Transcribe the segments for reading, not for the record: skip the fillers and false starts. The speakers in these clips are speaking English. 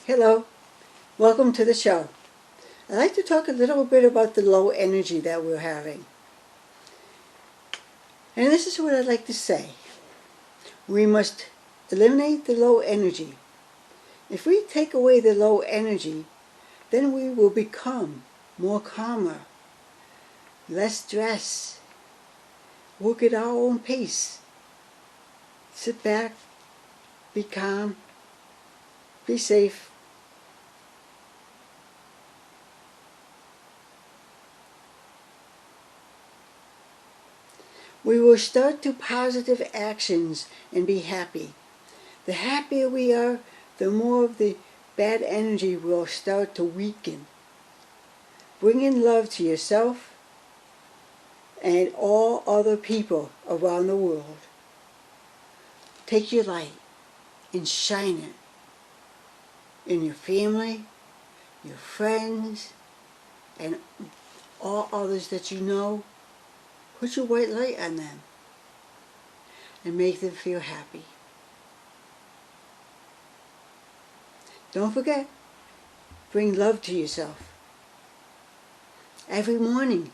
Hello, welcome to the show. I'd like to talk a little bit about the low energy that we're having. And this is what I'd like to say. We must eliminate the low energy. If we take away the low energy, then we will become more calmer, less stress, work at our own pace. Sit back, be calm, be safe. We will start to positive actions and be happy. The happier we are, the more of the bad energy will start to weaken. Bring in love to yourself and all other people around the world. Take your light and shine it in your family, your friends, and all others that you know. Put your white light on them and make them feel happy. Don't forget, bring love to yourself. Every morning,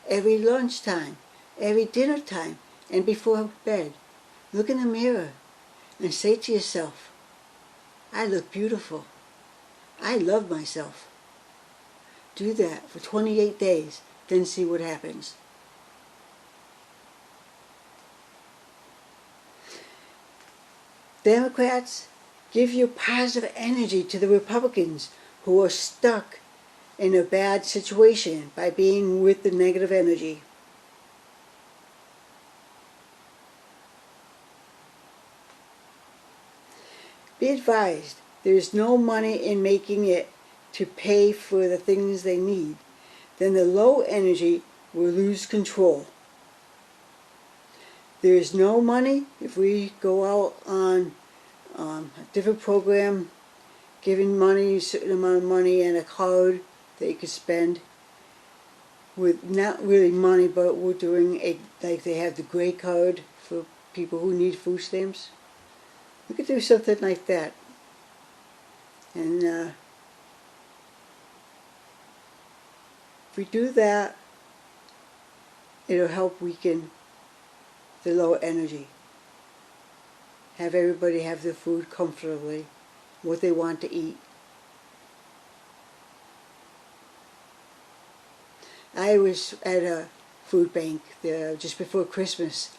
every lunchtime, every dinner time, and before bed, look in the mirror and say to yourself, I look beautiful. I love myself. Do that for 28 days, then see what happens. Democrats, give your positive energy to the Republicans who are stuck in a bad situation by being with the negative energy. Be advised, there is no money in making it to pay for the things they need. Then the low energy will lose control. There is no money if we go out on a different program, giving money, a certain amount of money and a card that you could spend with not really money, but we're doing like they have the gray card for people who need food stamps. We could do something like that. And if we do that, it'll help weaken the low energy. Have everybody have their food comfortably, what they want to eat. I was at a food bank there just before Christmas.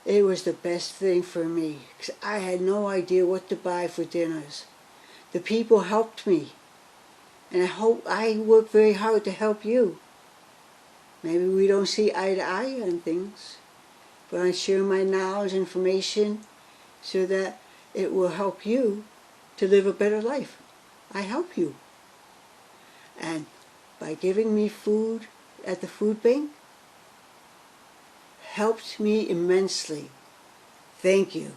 It was the best thing for me because I had no idea what to buy for dinners. The people helped me, and I work very hard to help you. Maybe we don't see eye to eye on things, but I share my knowledge and information so that it will help you to live a better life. I help you. And by giving me food at the food bank, helped me immensely. Thank you.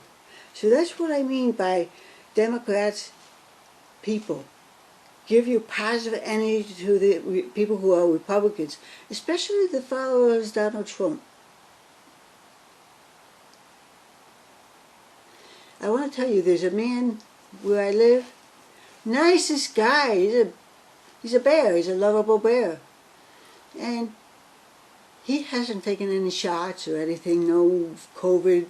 So that's what I mean by Democrats, people. Give your positive energy to the people who are Republicans, especially the followers of Donald Trump. I want to tell you, there's a man where I live, nicest guy. He's a bear. He's a lovable bear. And he hasn't taken any shots or anything, no COVID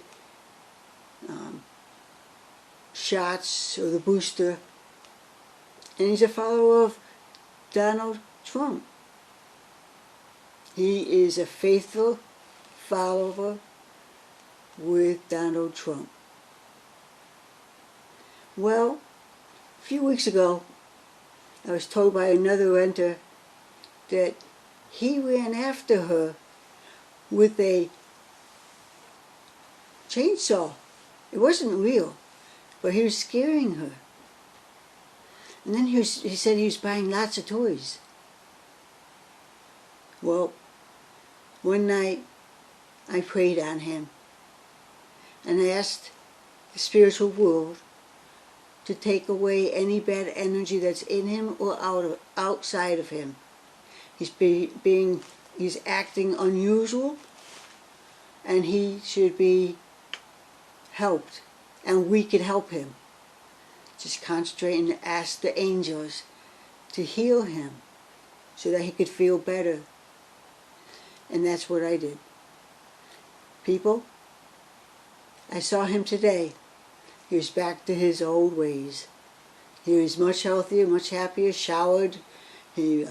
shots or the booster. And he's a follower of Donald Trump. He is a faithful follower with Donald Trump. Well, a few weeks ago, I was told by another renter that he ran after her with a chainsaw. It wasn't real, but he was scaring her. And then he said he was buying lots of toys. Well, one night I prayed on him and asked the spiritual world to take away any bad energy that's in him or outside of him. He's acting unusual, and he should be helped, and we could help him. just concentrate and ask the angels to heal him so that he could feel better. And that's what I did. People, I saw him today. He was back to his old ways. He was much healthier, much happier, showered. He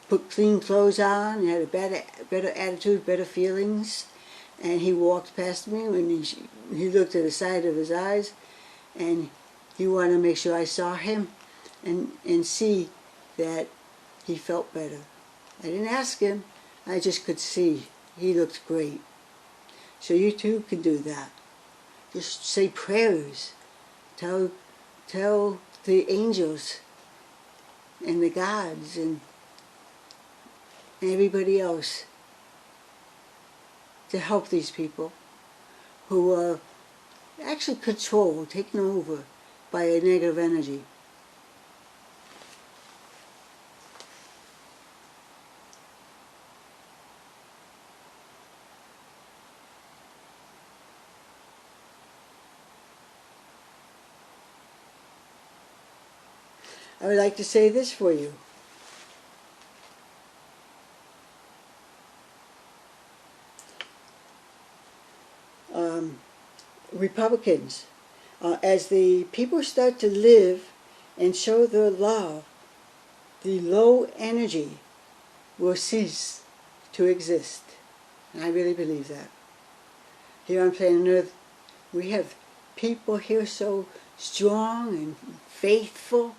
put clean clothes on, he had a better attitude, better feelings. And he walked past me when he looked at the side of his eyes, and he wanted to make sure I saw him and see that he felt better. I didn't ask him, I just could see he looked great. So you too can do that. Just say prayers. Tell the angels and the gods and everybody else to help these people who are actually controlled, taken over by a negative energy. I would like to say this for you. Republicans, as the people start to live and show their love, the low energy will cease to exist. And I really believe that. Here on planet Earth, we have people here so strong and faithful.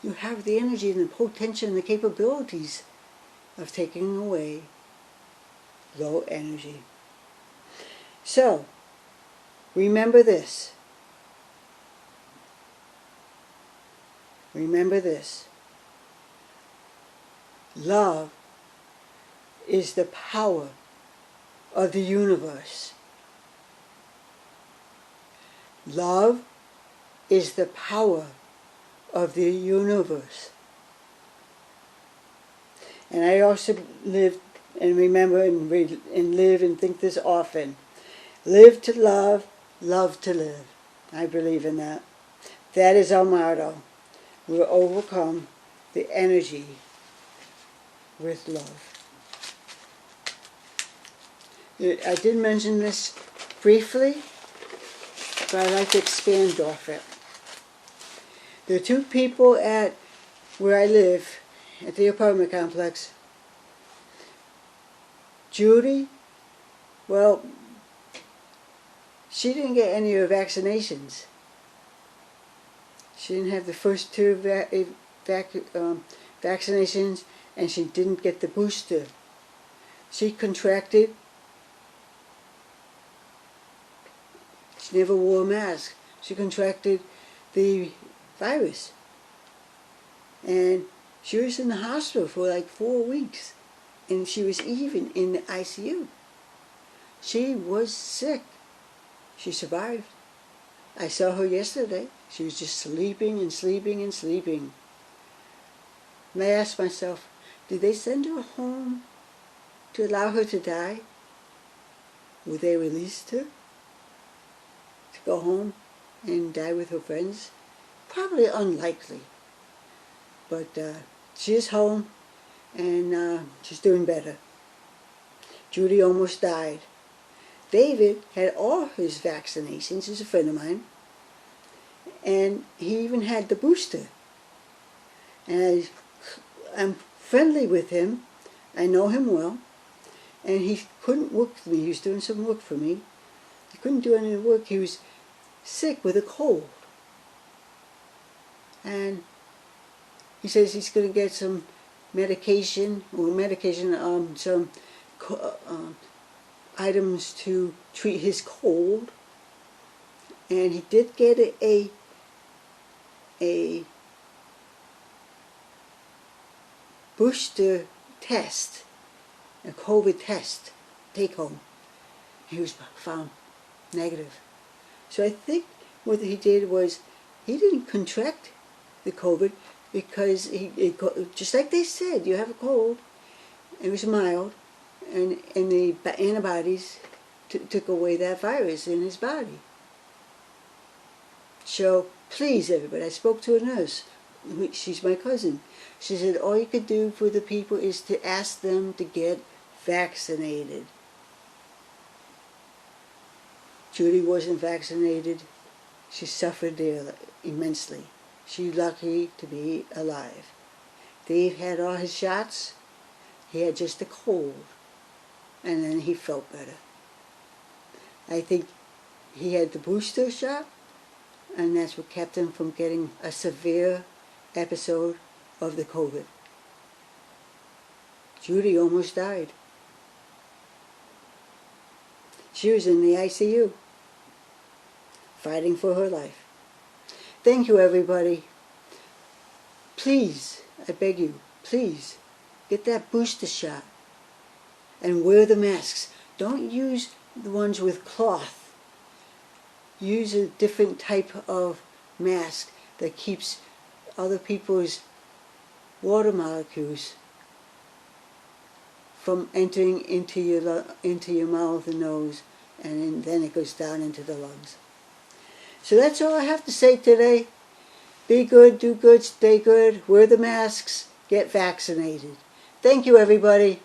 You have the energy and the potential and the capabilities of taking away low energy. So, remember this. Remember this. Love is the power of the universe. Love is the power of the universe. And I also live and remember and live and think this often. Live to love, love to live. I believe in that. That is our motto. We'll overcome the energy with love. I did mention this briefly, but I'd like to expand off it. There are two people at where I live, at the apartment complex. Judy, well, she didn't get any of her vaccinations. She didn't have the first two vaccinations, and she didn't get the booster. She contracted. She never wore a mask. She contracted the virus. And she was in the hospital for like 4 weeks. And she was even in the ICU. She was sick. She survived. I saw her yesterday. She was just sleeping and sleeping and sleeping. And I asked myself, did they send her home to allow her to die? Would they release her to go home and die with her friends? Probably unlikely. But she is home, and she's doing better. Judy almost died. David had all his vaccinations. He's a friend of mine. And he even had the booster. And I'm friendly with him. I know him well. And he couldn't work for me. He was doing some work for me. He couldn't do any work. He was sick with a cold. And he says he's going to get some medication, some items to treat his cold. And he did get a booster test, a COVID test, take home. He was found negative. So I think what he did was he didn't contract the COVID because just like they said, you have a cold. It was mild, and the antibodies took away that virus in his body. So Please, everybody. I spoke to a nurse. She's my cousin. She said all you could do for the people is to ask them to get vaccinated. Judy wasn't vaccinated. She suffered there immensely. She's lucky to be alive. Dave had all his shots. He had just a cold. And then he felt better. I think he had the booster shot, and that's what kept him from getting a severe episode of the COVID. Judy almost died. She was in the ICU, fighting for her life. Thank you, everybody. Please, I beg you, please, get that booster shot and wear the masks. Don't use the ones with cloth. Use a different type of mask that keeps other people's water molecules from entering into your mouth and nose, and then it goes down into the lungs. So that's all I have to say today. Be good, do good, stay good, wear the masks, get vaccinated. Thank you, everybody.